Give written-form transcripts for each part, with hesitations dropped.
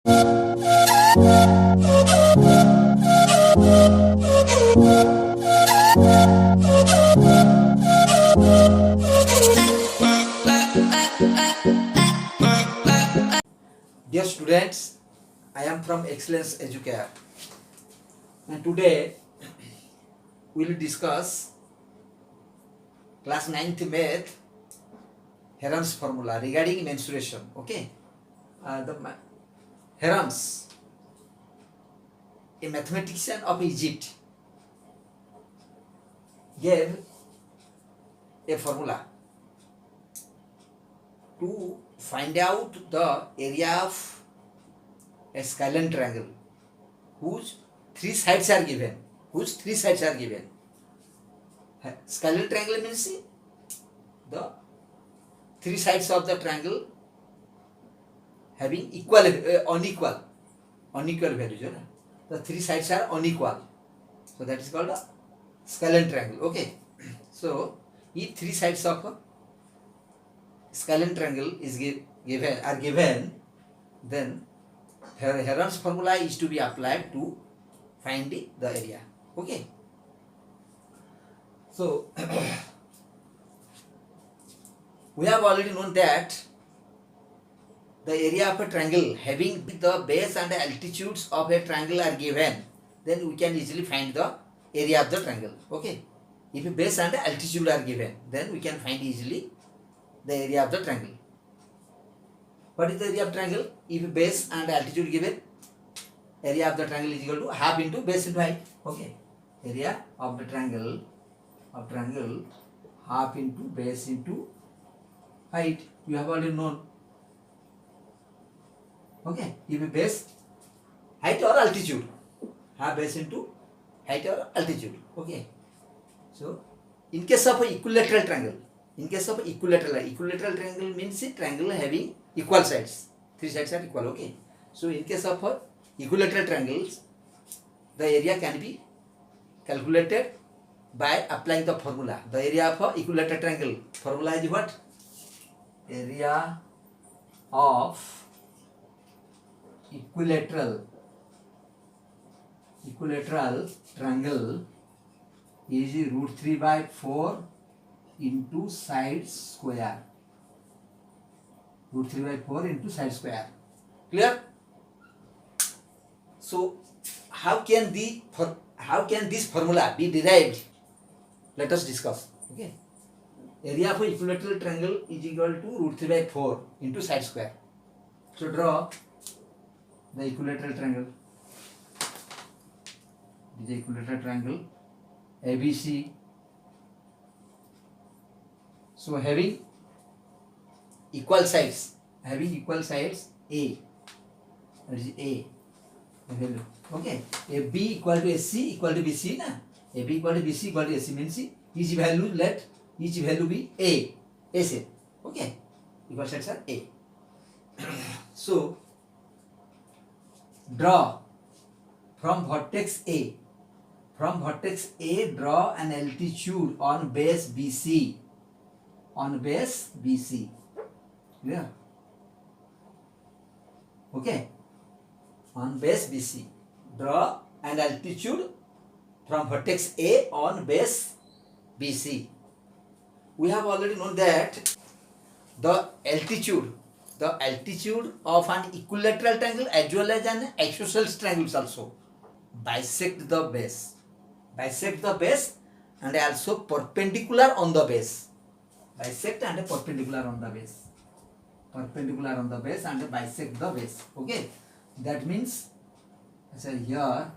Dear students, I am from Excellence Educare, and today we will discuss class 9th math Heron's formula regarding mensuration. Okay, Heron's, a mathematician of Egypt, gave a formula to find out the area of a scalar triangle whose three sides are given. Scalar triangle means the three sides of the triangle having unequal values. The three sides are unequal, so that is called a scalar triangle. Okay, so if three sides of a scalar triangle is given, then Heron's formula is to be applied to find the area. Okay, so we have already known that the area of a triangle having the base and the altitudes of a triangle are given, then we can easily find the area of the triangle. Okay, if a base and altitude are given, then we can find easily the area of the triangle. What is the area of triangle? If base and altitude given, area of the triangle is equal to half into base into height. Okay, area of the triangle half into base into height. You have already known. Okay, if a base, height or altitude, half base into height or altitude. Okay, so in case of equilateral triangle, equilateral triangle means a triangle having equal sides. Three sides are equal. Okay, so in case of equilateral triangles, the area can be calculated by applying the formula. The area of equilateral triangle formula is what? Area of equilateral triangle is √3/4 into side square. √3/4 into side square. Clear? So how can this formula be derived? Let us discuss. Okay, area of equilateral triangle is equal to √3/4 into side square. So draw the equilateral triangle. This is the equilateral triangle ABC. So having equal sides A, that is A value. Okay, AB equal to AC equal to BC na. AB equal to BC equal to AC means each value be A. Okay, equal sides are A. So draw from vertex A, draw an altitude on base BC. Yeah. Okay, on base BC, draw an altitude from vertex A on base BC. We have already known that the altitude of an equilateral triangle as well as an isosceles triangle also bisect the base and also perpendicular on the base. Perpendicular on the base and bisect the base. Okay, that means here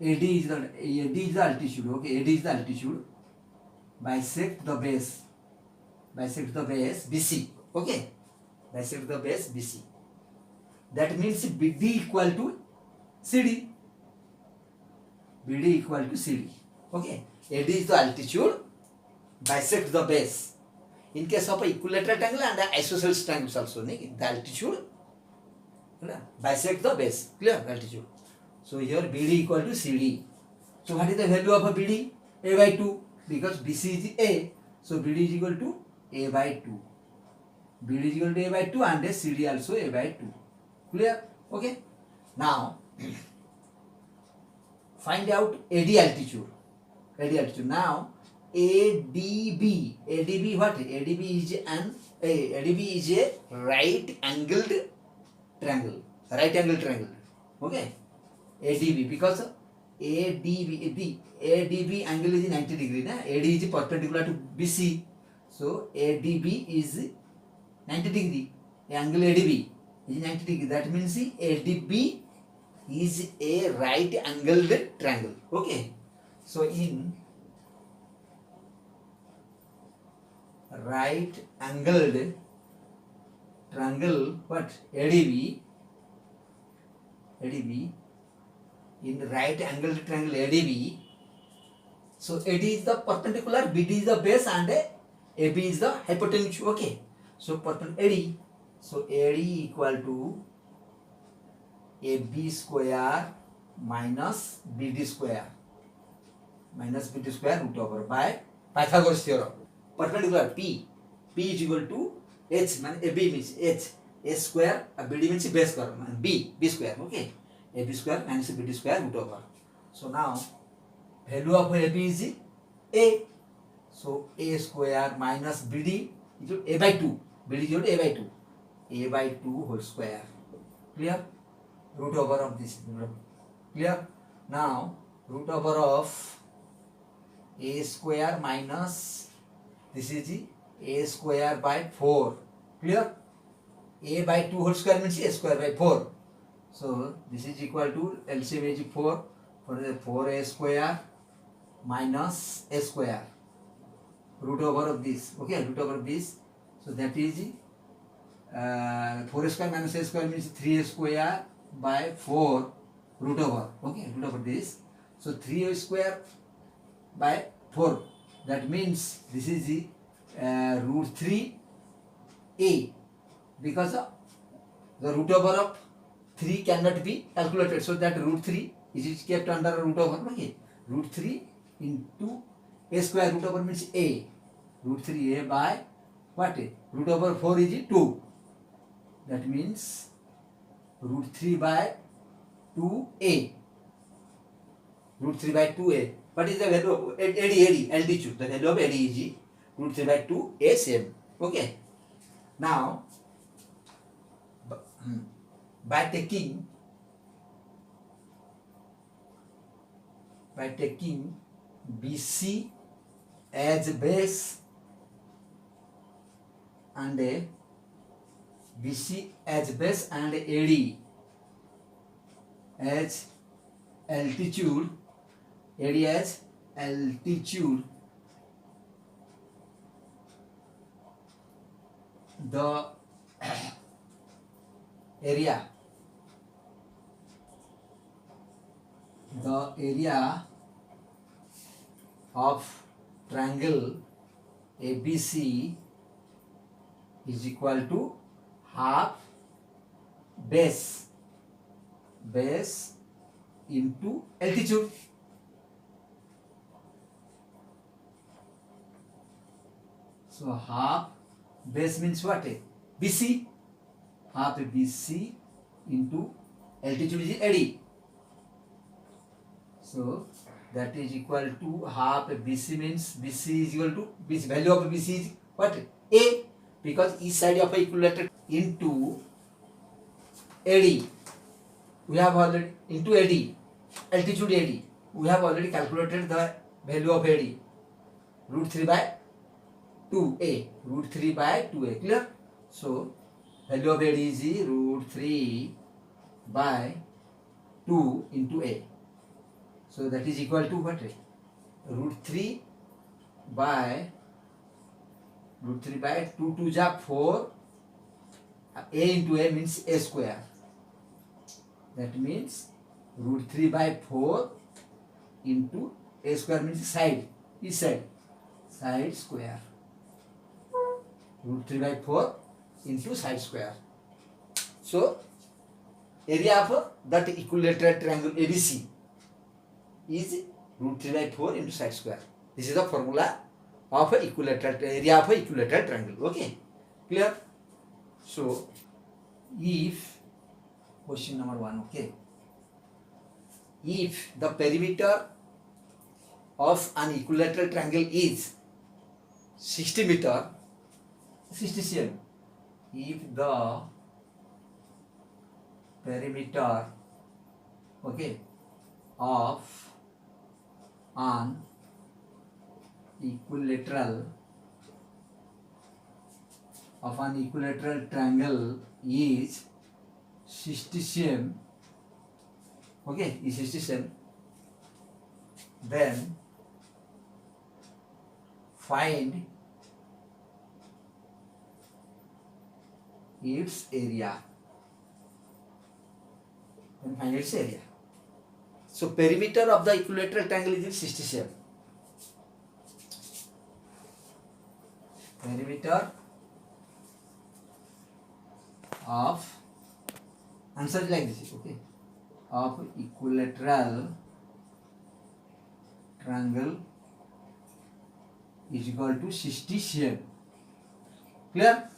AD is the altitude. Okay, AD is the altitude. Bisect the base BC. Okay, bisect the base BC. That means BD equal to CD. Okay, AD is the altitude. Bisect the base. In case of equilateral triangle and isosceles triangles also, the altitude bisect the base. Clear? Altitude. So here BD equal to CD. So what is the value of a BD? A/2, because BC is A. So BD is equal to A/2. BD is equal to A/2 and CD also A/2. Clear? Okay. Now find out AD altitude. AD altitude. Now ADB what? ADB is a right angled triangle. Right angled triangle. Okay. ADB, because ADB angle is 90 degree. Na? AD is perpendicular to BC. So ADB is 90 degree. Angle ADB is 90 degree. That means ADB is a right angled triangle. Okay. So in right angled triangle, what? ADB in right angled triangle ADB. So AD is the perpendicular, BD is the base, and AB is the hypotenuse. Okay. So AD. So AD equal to AB square minus BD square root over by Pythagoras theorem. Perpendicular P is equal to H, man AB means H, A square, BD means base square, B square. Okay. AB square minus BD square root over. So now value of AB is A. So A square minus BD is A by 2. BD is equal to A by 2. A by 2 whole square. Clear? Root over of this. Clear? Now root over of A square minus, this is A square by 4. Clear? A by 2 whole square means A square by 4. So this is equal to LCM is 4. For the 4A square minus A square. Root over of this. Okay, root over of this. So that is 4A square minus A square means 3A square by 4 root over. Okay, root over this. So 3A square by 4. That means this is the root 3A, because the root over of 3 cannot be calculated. So that root 3 is kept under root over. Okay, root 3 into A square root over means A. Root 3A by what? Root over 4 is 2. That means root 3 by 2A. Root 3 by 2A. What is the value of AD? Altitude. The value of AD is root 3 by 2A same. Okay. Now, by taking BC as base and BC as base and AD as altitude, AD as altitude, the area of triangle ABC is equal to half base into altitude. So half base means what? BC. Half BC into altitude is AD. So that is equal to half BC means BC is equal to BC. Value of BC is what? A, because each side of a equilateral into AD. We have already into AD, altitude AD. We have already calculated the value of AD. Root 3 by 2A. Root 3 by 2A. Clear? So value of AD is root 3 by 2 into A. So that is equal to what? Root 3 by 2 to ja 4. A into A means A square. That means root 3 by 4 into A square means side. Each side. Side square. Root 3 by 4 into side square. So area of that equilateral triangle ABC is root 3 by 4 into side square. This is the formula of equilateral area of equilateral triangle. Okay, clear? So if Question number 1. Okay. If the perimeter of an equilateral triangle is 60 meter, 60 cm. If the perimeter, okay, of an equilateral triangle is 60 cm, okay, is 60 cm, then find its area. Then find its area. So perimeter of the equilateral triangle is 60 cm. Perimeter of, answer is like this, okay, of equilateral triangle is equal to 60 cm. Clear?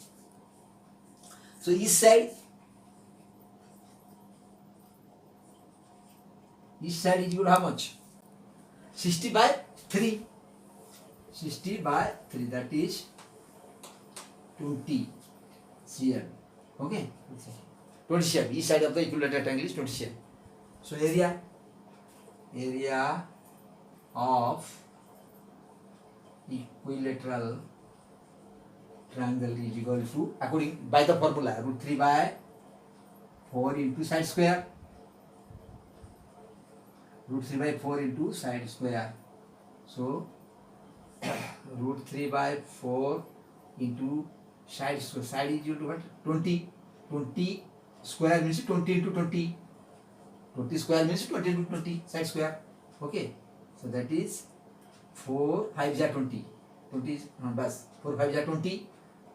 So each side is equal to how much? 60 by 3. 60 by 3, that is 20 cm. Okay, 20 cm. Each side of the equilateral triangle is 20 cm. So area of equilateral triangle is equal to, according by the formula, root 3 by 4 into side square. Root 3 by 4 into side square. So root 3 by 4 into side square. Side is equal to what? 20. 20 square means 20 into 20. 20 square means 20 into 20 side square. Okay. So that is 4 5 are 20. 20 is bus. 4 5 are 20.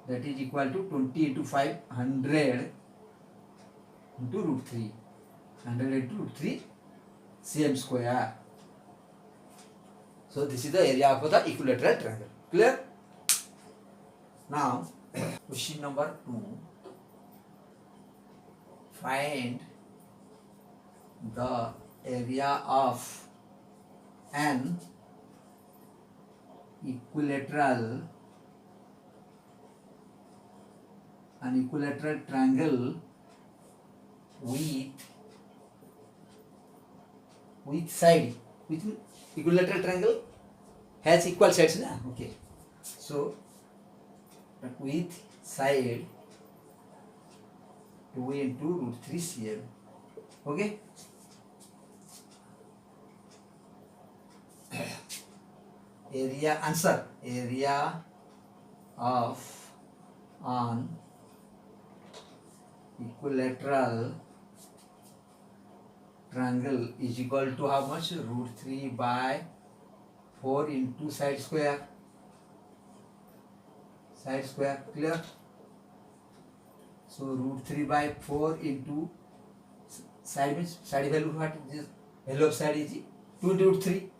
That is equal to 20 into 5, 100 into root 3. 100 into root 3 cm square. So this is the area of the equilateral triangle. Clear? Now question number 2. Find the area of an equilateral triangle with side. With equilateral triangle has equal sides, na? Okay. So with side 2 into root 3 cm. Okay. Area, answer, area of an equilateral triangle is equal to how much? Root 3 by 4 into side square. Side square. Clear? So root 3 by 4 into side means side value, what is value of side is 2 into root 3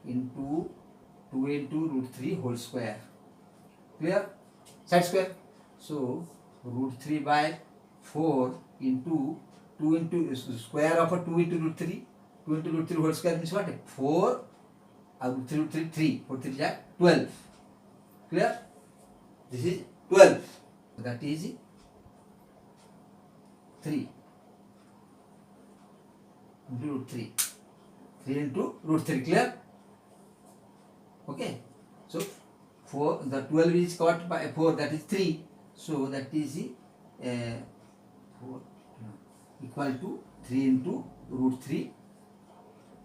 into 2 into root 3 whole square. Clear? Side square. So root 3 by 4 into 2 into square of 2 into root 3. 2 into root 3 whole square means what? 4 root 3 3. 4 3 is 12. Clear? This is 12. So that is 3 into root 3. 3 into root 3. Clear? Okay. So 4, the 12 is caught by 4, that is 3. So that is 4 equal to 3 into root 3,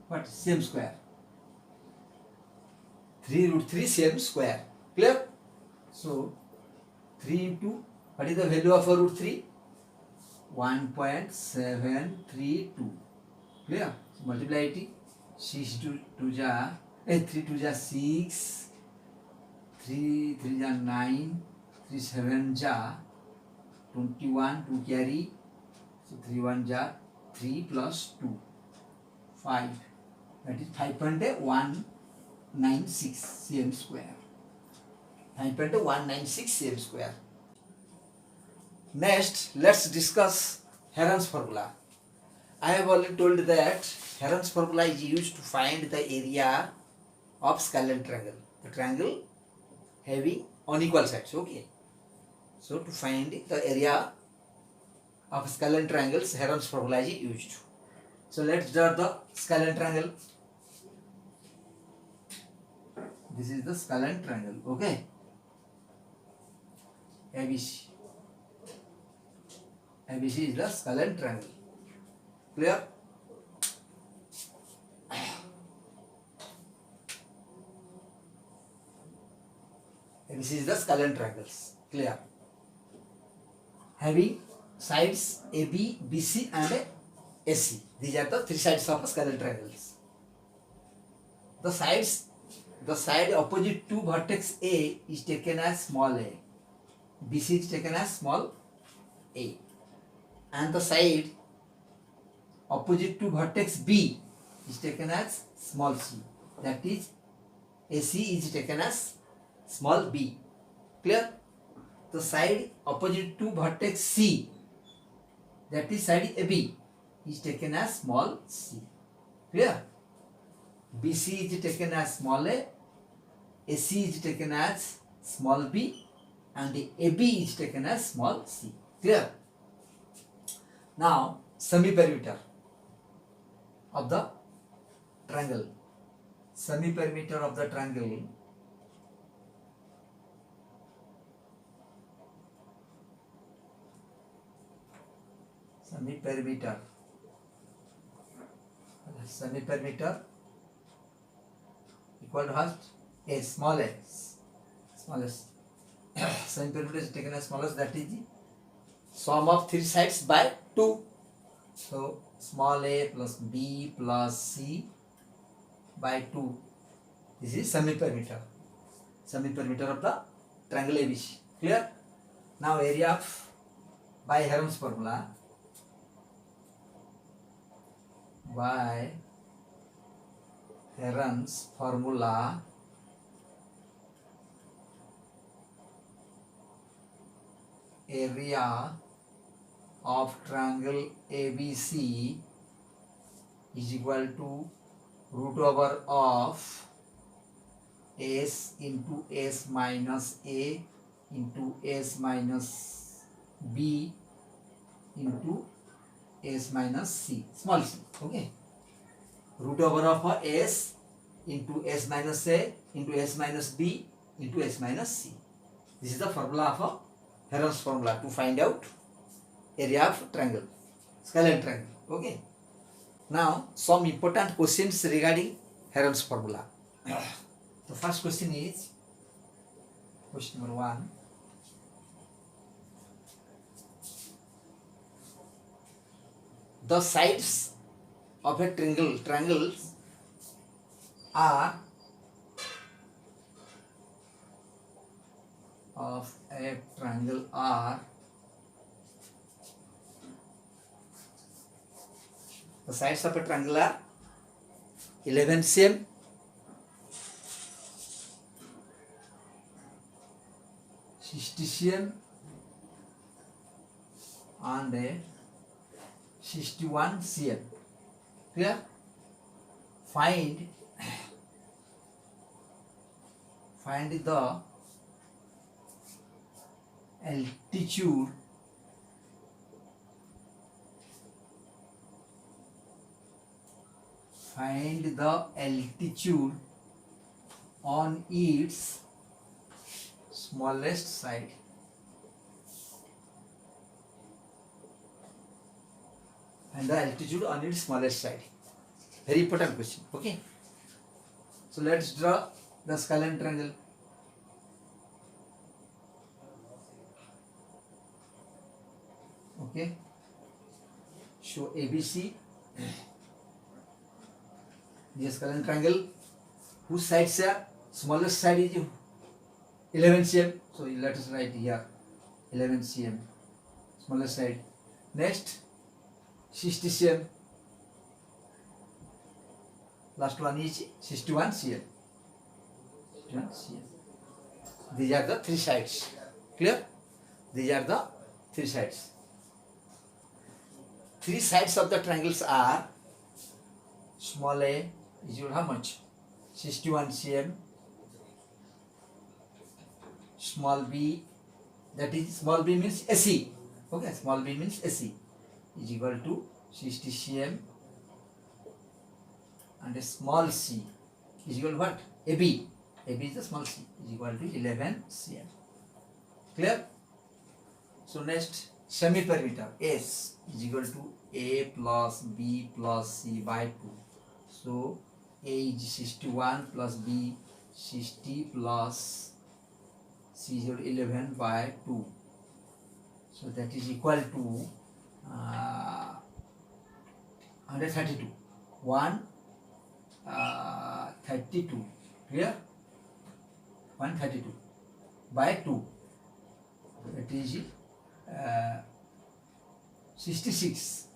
what? Cm square. 3 root 3 cm square. Clear? So 3 into, what is the value of root 3? 1.732. Clear? So multiply it. 6 2 ja 3 2 ja 6, 3 3 ja 9, 3 7 ja 21, 2 carry. So 3 1 ja 3 plus 2, 5. That is 5.196 cm square. 5.196 cm square. Next, let's discuss Heron's formula. I have already told that Heron's formula is used to find the area of scalene triangle. The triangle having unequal sides. Okay. So to find the area of scalene triangles, Heron's formula is used. So let's draw the scalene triangle. This is the scalene triangle. Okay. ABC. ABC is the scalene triangle. Clear? ABC is the scalene triangles. Clear? Having sides AB, BC and AC. These are the three sides of scalene triangles. The side opposite to vertex A is taken as small a. BC is taken as small a. And the side opposite to vertex B is taken as small c. That is AC is taken as small b. Clear? The side opposite to vertex C, that is side AB, is taken as small c. Clear? BC is taken as small a, AC is taken as small b, and the AB is taken as small c. Clear? Now, semi-perimeter of the triangle. Semi-perimeter of the triangle semi-perimeter equal to what? A, smallest. Semi-perimeter is taken as smallest, that is the sum of three sides by 2. So small a plus b plus c by 2. This is semi-perimeter. Semi-perimeter of the triangle ABC. Clear? Now area of, by Heron's formula, by Heron's formula, area of triangle ABC is equal to root over of S into S minus A into S minus B into S minus C, small c. Okay. Root over of S into S minus A into S minus B into S minus C. This is the formula of Heron's formula to find out area of triangle, scalene triangle. Okay. Now some important questions regarding Heron's formula. The first question is question number 1. The sides of a triangles are of a triangle are the sides of a triangle are 11 cm, 60 cm and 61 cm. Clear? Find the altitude on its smallest side. And the altitude on its smallest side. Very important question. Okay. So let's draw the scalene triangle. Okay. Show ABC. This scalene triangle, whose sides are smallest side is 11 cm. So let us write here 11 cm, smallest side. Next 60 cm. Last one is 61 cm. 61 cm. These are the three sides. Clear? These are the three sides. three sides of the triangles are small a is equal to how much? 61 cm. Small b, that is small b means AC. Okay, small b means AC is equal to 60 cm, and a small c is equal to what? AB. AB is the small c is equal to 11 cm. Clear? So next, semi-perimeter S is equal to A plus B plus C by 2. So A is 61 plus B 60 plus C is equal to 11 by 2. So that is equal to 132. 132. Clear? 132 by 2. That is 66.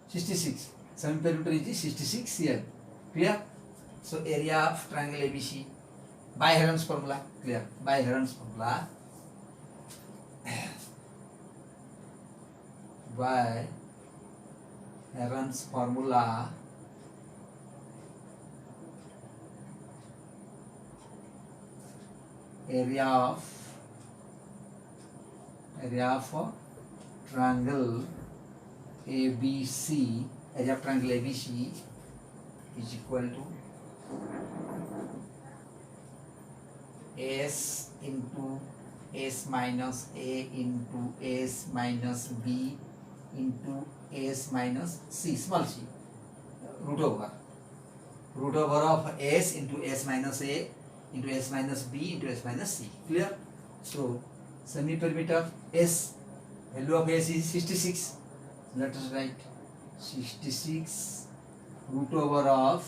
66. Semi-perimeter is 66 here. Clear? So area of triangle ABC by Heron's formula. Clear? By Heron's formula. By Heron's formula. Area of triangle ABC, area of triangle ABC is equal to S into S minus A into S minus B into S minus C, small c, root over of S into S minus A into S minus B into S minus C. Clear? So semi-perimeter S, value of S is 66. Let us write 66 root over of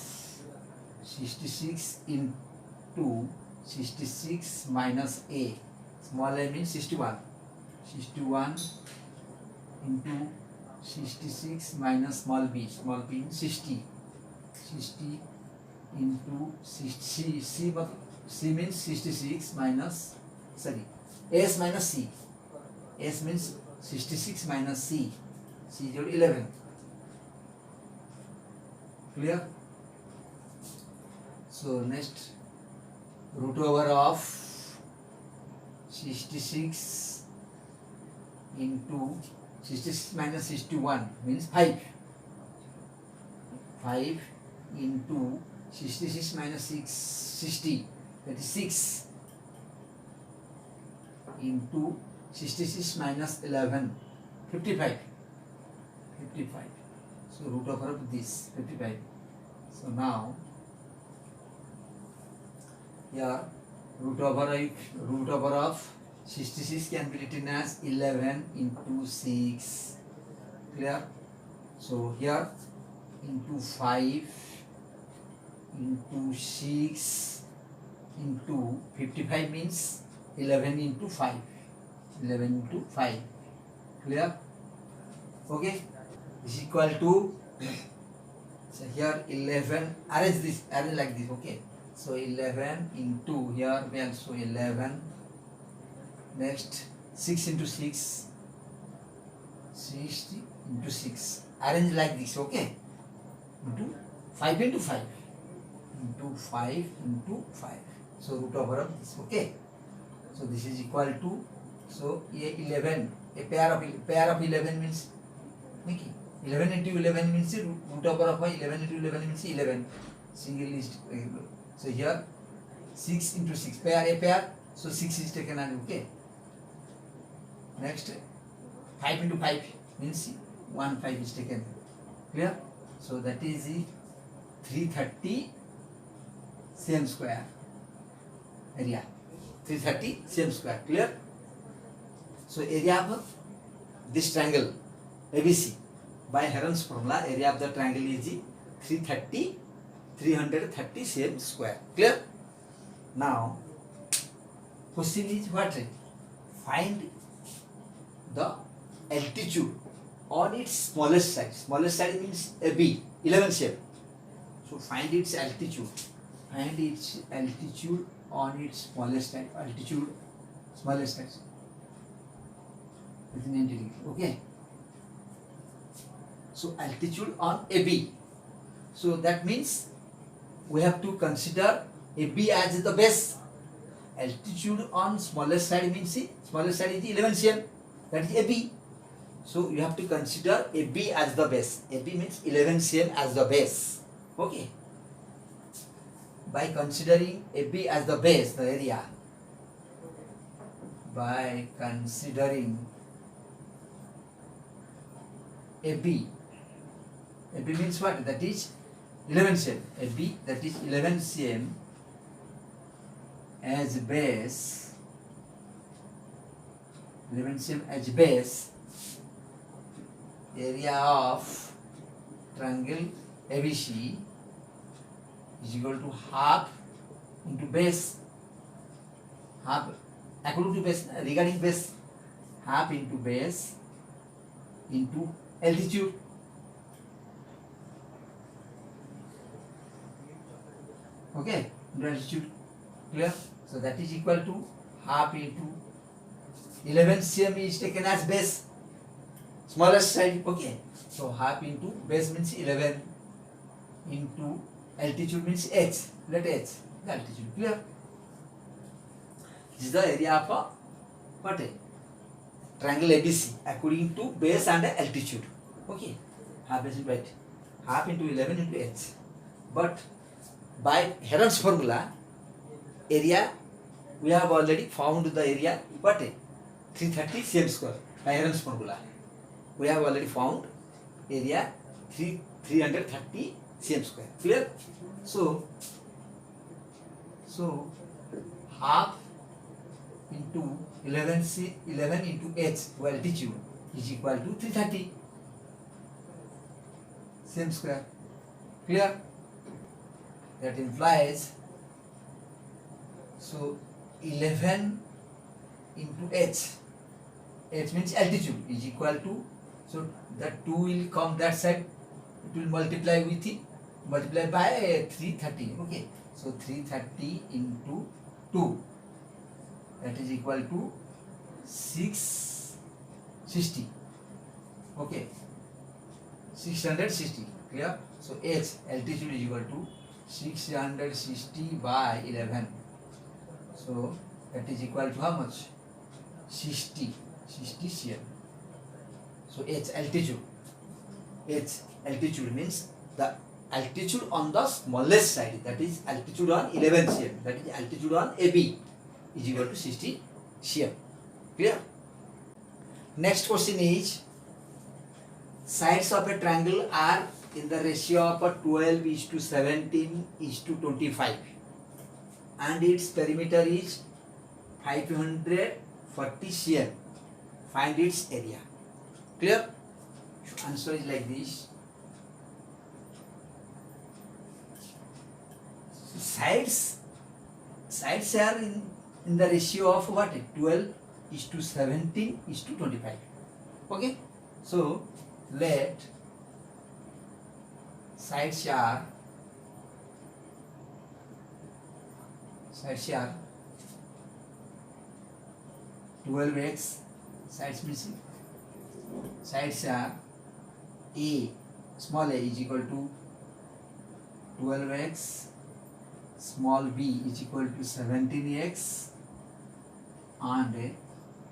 66 into 66 minus A. Small a means 61. 61 into 66 minus small b. Small b means 60. 60 into 60. C means 66 minus, sorry, S minus C. S means 66 minus C. C is 11. Clear? So next, root over of 66 into 66 minus 61 means 5. 5 into 66 minus 60, that is 6, into 66 minus 11, 55. So root over of this 55. So now here root over of 66 can be written as 11 into 6. Clear? So here into 5 into 6 into 55 means 11 into 5. 11 into 5. Clear? Okay? This is equal to, so here 11, arrange like this. Okay? So 11 into here, well, so 11. Next 6 into 6, 60 into 6. Arrange like this. Okay? Into 5 into 5. Into 5 into 5. So root over of this. Okay? So this is equal to, so 11, a pair of 11 means, 11 into 11 means root over of 11 into 11 means 11. Single list. So here 6 into 6, a pair, so 6 is taken as, okay. Next 5 into 5 means 5 is taken. Clear? So that is the 330 cm square area. 330 cm square. Clear? So area of this triangle ABC by Heron's formula, area of the triangle is 330 cm square. Clear? Now question is what? Find the altitude on its smallest side. Smallest side means AB, 11 cm. So find its altitude. Find its altitude on its smallest side. Altitude, smallest side. with 90 degree. Okay. So altitude on AB. So that means we have to consider AB as the base. Altitude on smallest side means smallest side is 11 cm. That is AB. So you have to consider AB as the base. AB means 11 cm as the base. Okay. By considering AB as the base, the area. By considering AB. AB means what? That is 11 cm. AB, that is 11 cm as base. 11 cm as base. Area of triangle ABC is equal to half into base. Half according to base, regarding base, half into base into altitude. Okay, into altitude. Clear? So that is equal to half into 11 cm is taken as base. Smallest side. Okay. So half into base means 11 into altitude means h. Let h the altitude. Clear? This is the area of a what? Triangle ABC according to base and altitude. Okay. Half is right. Half into 11 into h. But by Heron's formula, area we have already found the area what? 330 cm square by Heron's formula. We have already found area 330 cm square. Clear? So half into 11 into h to altitude is equal to 330 cm square. Clear? That implies, so 11 into h means altitude is equal to, so that 2 will come that side, it will multiply with it, multiply by 330. Okay, so 330 into 2, that is equal to 660. Okay, 660. Clear? So h altitude is equal to 660 by 11. So that is equal to how much? 60 cm. So h altitude means the altitude on the smallest side, that is altitude on 11 cm, that is altitude on AB is equal to 60 cm. Clear? Next question is, sides of a triangle are in the ratio of 12:17:25 and its perimeter is 540 cm. Find its area. Clear? Answer is like this. Sides are in the ratio of what? 12:17:25. Okay? So let sides are 12x, sides missing. Sides are A, small a is equal to 12x, small b is equal to 17x, and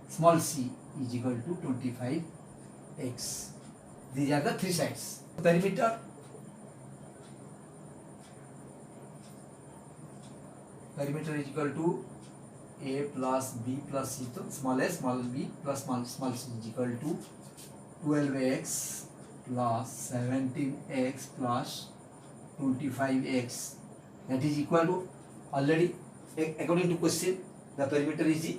small c is equal to 25x. These are the three sides. Perimeter is equal to a plus b plus c, so small a small b plus small c is equal to 12x plus 17x plus 25x, that is equal to, already according to question the perimeter is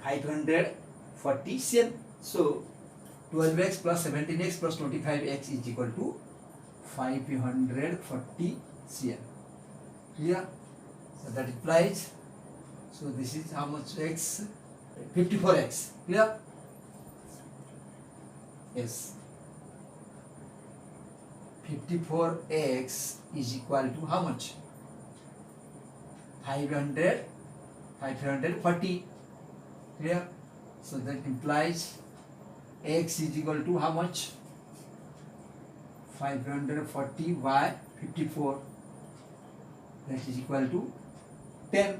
540 cm. So 12x plus 17x plus 25x is equal to 540 cm. Clear? So that implies, so this is how much x? 54x. Clear? Yes. 54x is equal to how much? 540. Clear? So that implies x is equal to how much? 540 by 54. That is equal to 10.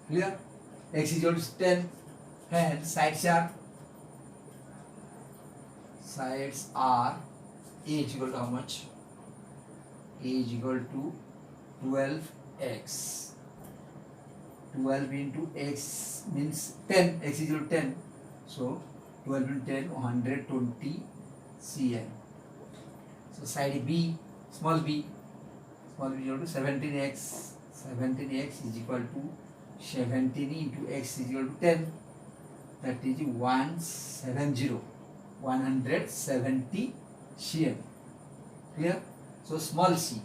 Clear? X is equal to 10. And sides are a is equal to how much? A is equal to 12x. 12 into x means 10. X is equal to 10. So 12 into 10, 120 cm. So side B, small b is equal to 17x. 17x is equal to 17 into x is equal to 10. That is 170 cm. Clear? So small c,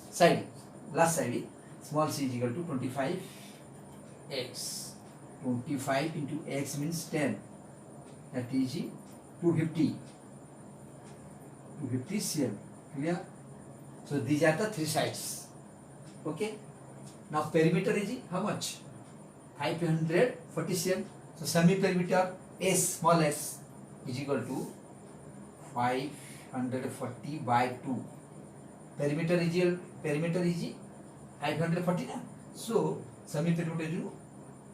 side, last side, small c is equal to 25x. 25 into x means 10. That is 250 cm. Clear? So these are the three sides. Okay. Now perimeter is how much? 540 cm. So semi perimeter S, small s, is equal to 540 by 2. Perimeter is 540 na? So semi perimeter is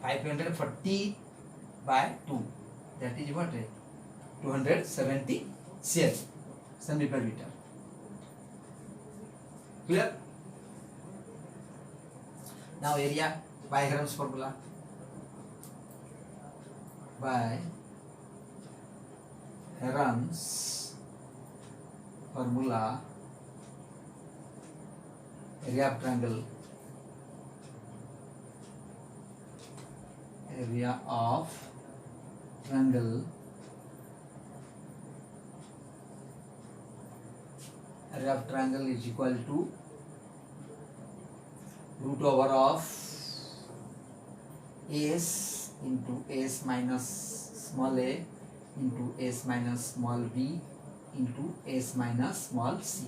540 by 2. That is what? 270 cm. Semi perimeter. Clear? Now area by Gram's formula. By Heron's formula, area of triangle, area of triangle is equal to root over of s into s minus small a into s minus small b into s minus small c.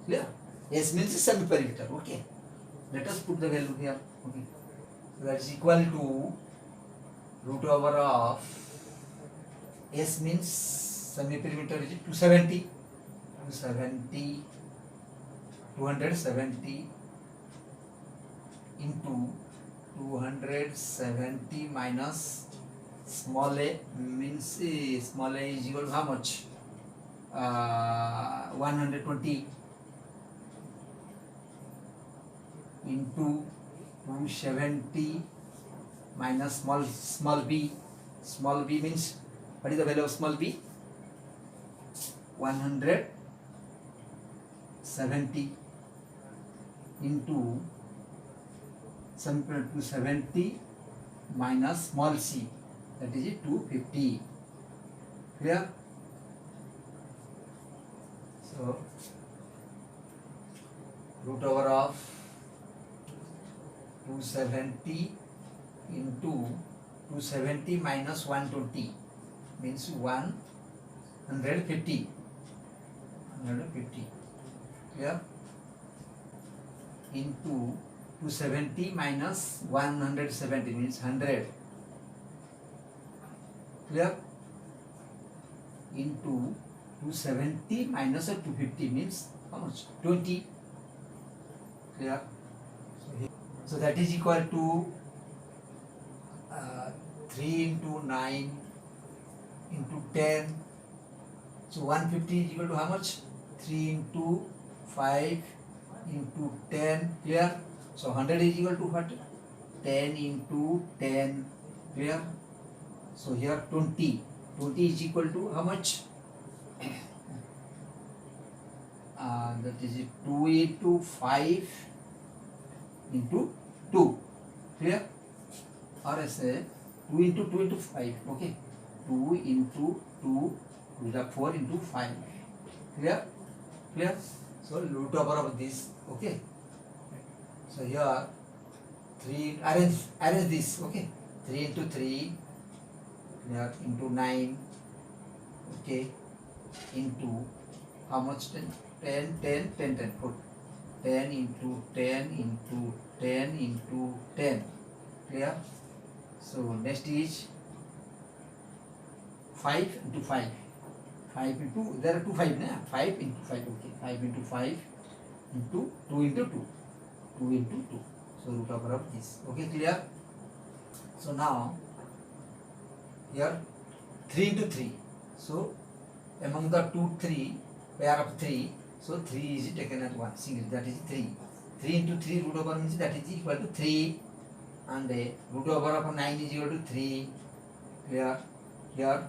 Clear? S means semi perimeter. Okay. Let us put the value here. Okay. So that is equal to root over of s means semi perimeter is 270 into 270 minus small a means small a is equal to how much? 120 into 270 minus small b. Small b means, what is the value of small b? 170 into 270 minus small c, that is 250. Clear? So root over of 270 into 270 minus 120 means 150. Clear? Into 270 minus 170 means 100. Clear? Into 270 minus 250 means how much? 20. Clear? So that is equal to 3 into 9 into 10. So 150 is equal to how much? 3 into 5 into 10. Clear? So 100 is equal to what? 10 into 10. Clear? So here 20. 20 is equal to how much? That is 2 into 5 into 2. Clear? Or I say 2 into 2 into 5. Okay. 2 into 2 is 4 into 5. Clear? Clear? So root over of this. Okay. So here 3, arrange this. Okay. 3 into 3 here into 9. Okay. Into how much? 10 put 10 into 10 into 10 into 10. Clear? So next is 5 into 5. 5 into, there are 2 5 na? 5 into 5, okay. 5 into 5 into 2 into 2. 2 into 2. So root over of this. Okay, clear? So now here 3 into 3. So among the 2, 3, pair of 3. So 3 is taken as one single, that is 3. 3 into 3 root over means that is equal to 3, and root over of 9 is equal to 3. Clear? Here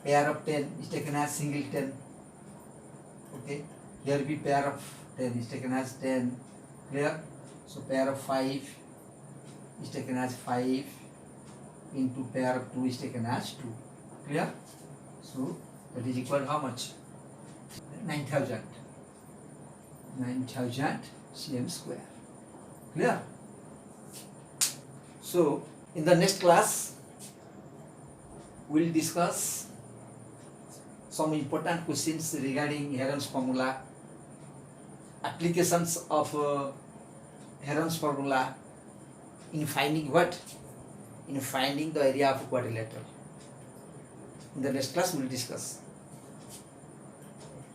pair of 10 is taken as single 10. Okay. Here be pair of 10 is taken as 10. Clear? So pair of 5 is taken as 5 into pair of 2 is taken as 2. Clear? So that is equal to how much? 9,000. 9,000 cm square. Clear? So in the next class we will discuss some important questions regarding Heron's formula, applications of Heron's formula in finding what? In finding the area of a quadrilateral. In the next class we will discuss.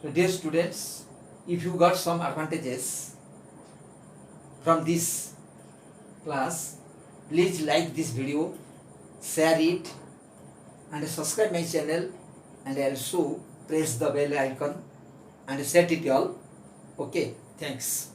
So dear students, if you got some advantages from this class, please like this video, share it, and subscribe my channel, and also press the bell icon and set it all. Okay, thanks.